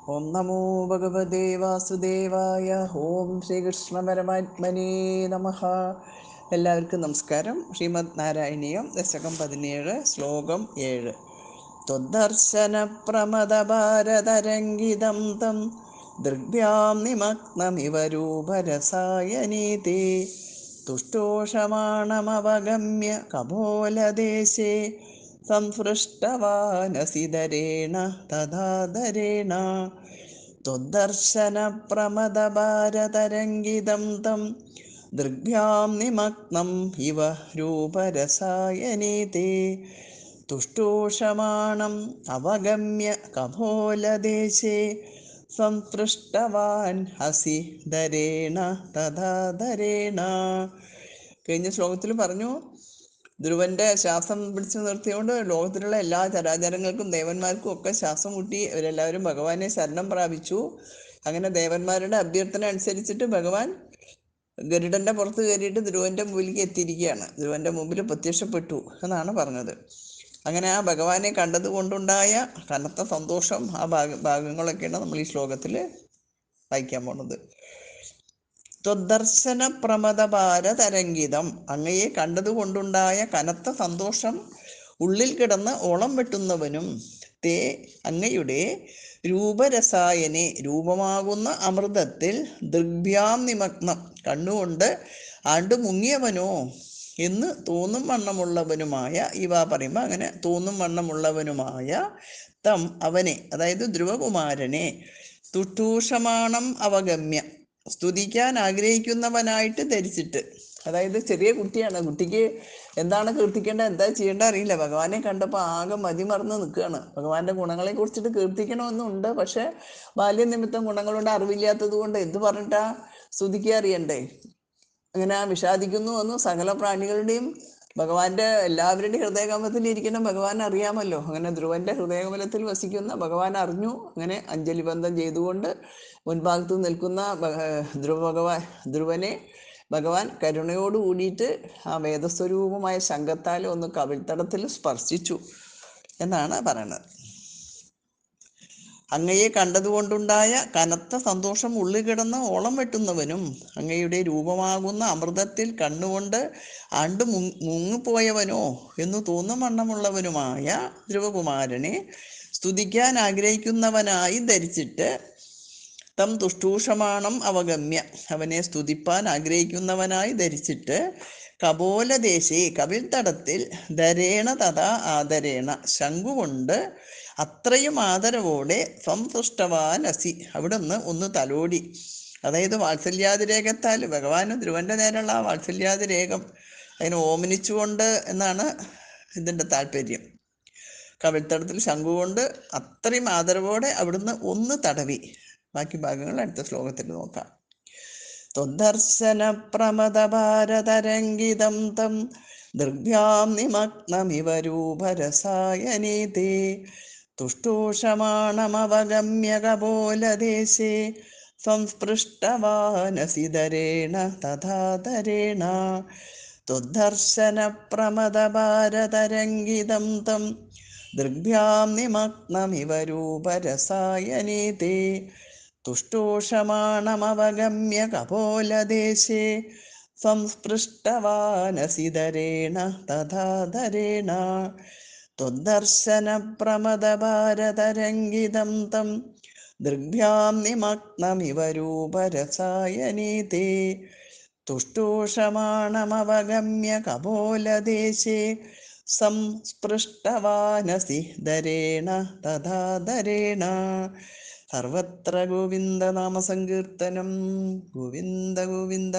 ഓം നമോ ഭഗവതേ വാസുദേവായ. ഓം ശ്രീകൃഷ്ണ പരമാത്മനേ നമഃ. എല്ലാവർക്കും നമസ്കാരം. ശ്രീമദ് നാരായണീയം ദശകം 17 ശ്ലോകം 7. ത്വദ്ദർശന പ്രമദഭാരതരംഗിതം തം ദൃഗ്ഭ്യാം നിമഗ്നമിവ രൂപരസായനീതേ തുഷ്ടോഷമാണമവഗമ്യ കപോലദേശേ സംസൃഷ്ടവാനസിധരേണ തഥാധരേണ. ത്വദ്ദർശന പ്രമദഭാരതരംഗിതം തം ദൃഗ്ഭ്യാം നിമഗ്നം ഇവ രൂപരസായനീതേ തുഷ്ടൂഷമാണം അവഗമ്യ കപോലദേശേ സംപൃഷ്ടവാൻ ഹസി ധരേണ തഥാധരേണ. കഴിഞ്ഞ ശ്ലോകത്തിൽ പറഞ്ഞു, ധ്രുവന്റെ ശ്വാസം പിടിച്ചു നിർത്തിയോണ്ട് ലോകത്തിലുള്ള എല്ലാ ചരാചരങ്ങൾക്കും ദേവന്മാർക്കും ഒക്കെ ശ്വാസം മുട്ടി ഇവരെല്ലാവരും ഭഗവാനെ ശരണം പ്രാപിച്ചു. അങ്ങനെ ദേവന്മാരുടെ അഭ്യർത്ഥന അനുസരിച്ചിട്ട് ഭഗവാൻ ഗരുഡന്റെ പുറത്ത് കയറിയിട്ട് ധ്രുവന്റെ മുമ്പിലേക്ക് എത്തിയിരിക്കുകയാണ്. ധ്രുവന്റെ മുമ്പിൽ പ്രത്യക്ഷപ്പെട്ടു എന്നാണ് പറഞ്ഞത്. അങ്ങനെ ആ ഭഗവാനെ കണ്ടത് കൊണ്ടുണ്ടായ കനത്ത സന്തോഷം, ആ ഭാഗങ്ങളൊക്കെയാണ് നമ്മൾ ഈ ശ്ലോകത്തിൽ വായിക്കാൻ പോണത്. ത്വദ്ദർശന പ്രമദഭാരതരംഗിതം, അങ്ങയെ കണ്ടതുകൊണ്ടുണ്ടായ കനത്ത സന്തോഷം ഉള്ളിൽ കിടന്ന് ഓളം വെട്ടുന്നവനും തേ അങ്ങയുടെ രൂപരസായനെ രൂപമാകുന്ന അമൃതത്തിൽ ദൃഗ്ഭ്യാം നിമഗ്നം കണ്ണുകൊണ്ട് ആണ്ട് മുങ്ങിയവനോ എന്ന് തോന്നും വണ്ണമുള്ളവനുമായ, ഇവ പറയുമ്പോൾ അങ്ങനെ തോന്നും വണ്ണമുള്ളവനുമായ തം അവനെ, അതായത് ധ്രുവകുമാരനെ, തുട്ടൂഷമാണം അവഗമ്യ സ്തുതിക്കാൻ ആഗ്രഹിക്കുന്നവനായിട്ട് ധരിച്ചിട്ട്, അതായത് ചെറിയ കുട്ടിയാണ്, കുട്ടിക്ക് എന്താണ് കീർത്തിക്കേണ്ടത് എന്താ ചെയ്യേണ്ടത് അറിയില്ല. ഭഗവാനെ കണ്ടപ്പോൾ ആകെ മതിമറന്ന് നിൽക്കുകയാണ്. ഭഗവാന്റെ ഗുണങ്ങളെ കുറിച്ചിട്ട് കീർത്തിക്കണമെന്നുണ്ട്, പക്ഷെ ബാല്യനിമിത്തം ഗുണങ്ങളുടെ അറിവില്ലാത്തത് കൊണ്ട് എന്ത് പറഞ്ഞിട്ടാ സ്തുതിക്കുക അറിയണ്ടേ. അങ്ങനെ വിഷാദിക്കുന്നു എന്ന് സകല പ്രാണികളുടെയും ഭഗവാന്റെ എല്ലാവരുടെയും ഹൃദയകമലത്തിൽ ഇരിക്കുന്ന ഭഗവാൻ അറിയാമല്ലോ. അങ്ങനെ ധ്രുവന്റെ ഹൃദയകമലത്തിൽ വസിക്കുന്ന ഭഗവാൻ അറിഞ്ഞു. അങ്ങനെ അഞ്ജലി ബന്ധം ചെയ്തുകൊണ്ട് മുൻഭാഗത്ത് നിൽക്കുന്ന ധ്രുവനെ ഭഗവാൻ കരുണയോട് കൂടിയിട്ട് ആ വേദസ്വരൂപമായ ശംഖത്താൽ ഒന്ന് കവിൾത്തടത്തിൽ സ്പർശിച്ചു എന്നാണ് പറയുന്നത്. അങ്ങയെ കണ്ടതുകൊണ്ടുണ്ടായ കനത്ത സന്തോഷം ഉള്ളിൽ കിടന്ന് ഓളം വെട്ടുന്നവനും അങ്ങയുടെ രൂപമാകുന്ന അമൃതത്തിൽ കണ്ണുകൊണ്ട് ആണ്ട് മുങ്ങിപ്പോയവനോ എന്ന് തോന്നും വണ്ണമുള്ളവനുമായ ധ്രുവകുമാരനെ സ്തുതിക്കാൻ ആഗ്രഹിക്കുന്നവനായി ധരിച്ചിട്ട് തം തുഷ്ടൂഷമാണം അവഗമ്യ അവനെ സ്തുതിപ്പാൻ ആഗ്രഹിക്കുന്നവനായി ധരിച്ചിട്ട് കപോലദേശേ കവിൾത്തടത്തിൽ ധരേണ തഥാ ആദരേണ ശംഖുകൊണ്ട് അത്രയും ആദരവോടെ സംതുഷ്ടവാൻ അസി അവിടുന്ന് ഒന്ന് തലോടി. അതായത് വാത്സല്യാതിരേകത്താൽ ഭഗവാന് ധ്രുവന്റെ നേരെയുള്ള ആ വാത്സല്യാതിരേകം അതിനെ ഓമനിച്ചുകൊണ്ട് എന്നാണ് ഇതിൻ്റെ താല്പര്യം. കവിൾത്തടത്തിൽ ശംഖുകൊണ്ട് അത്രയും ആദരവോടെ അവിടുന്ന് ഒന്ന് തടവി. ബാക്കി ഭാഗങ്ങൾ അടുത്ത ശ്ലോകത്തിൽ നോക്കാം. ത്വദ്ദർശന പ്രമദഭാരതരംഗിതം തം ദൃഗ്ഭ്യാം നിമഗ്നമിവ രൂപരസായനീതേ തുഷ്ടൂഷമാണമവഗമ്യ കപോലദേശേ സംസ്പൃഷ്ടവാനസിധരേണ തഥാധരേണ. ത്വദ്ദർശന പ്രമദഭാരതരംഗിതം തം ദൃഗ്ഭ്യാം നിമഗ്നമിവ രൂപരസായനീതേ തുഷ്ടൂഷമാണമവഗമ്യ കപോലദേശേ സംസ്പൃഷ്ടവാനസിധരേണ തഥാധരേണ. ത്വദ്ദർശന പ്രമദഭാരതരംഗിതം തം ദൃഗ്ഭ്യാം നിമഗ്നമിവ രൂപരസായനീതേ തുഷ്ടൂഷമാണമവഗമ്യ കപോലദേശേ സംസ്പൃഷ്ടവാനസി ധരേണ തഥാധരേണ. സർവത്ര ഗോവിന്ദ നാമസങ്കീർത്തനം. ഗോവിന്ദ ഗോവിന്ദ.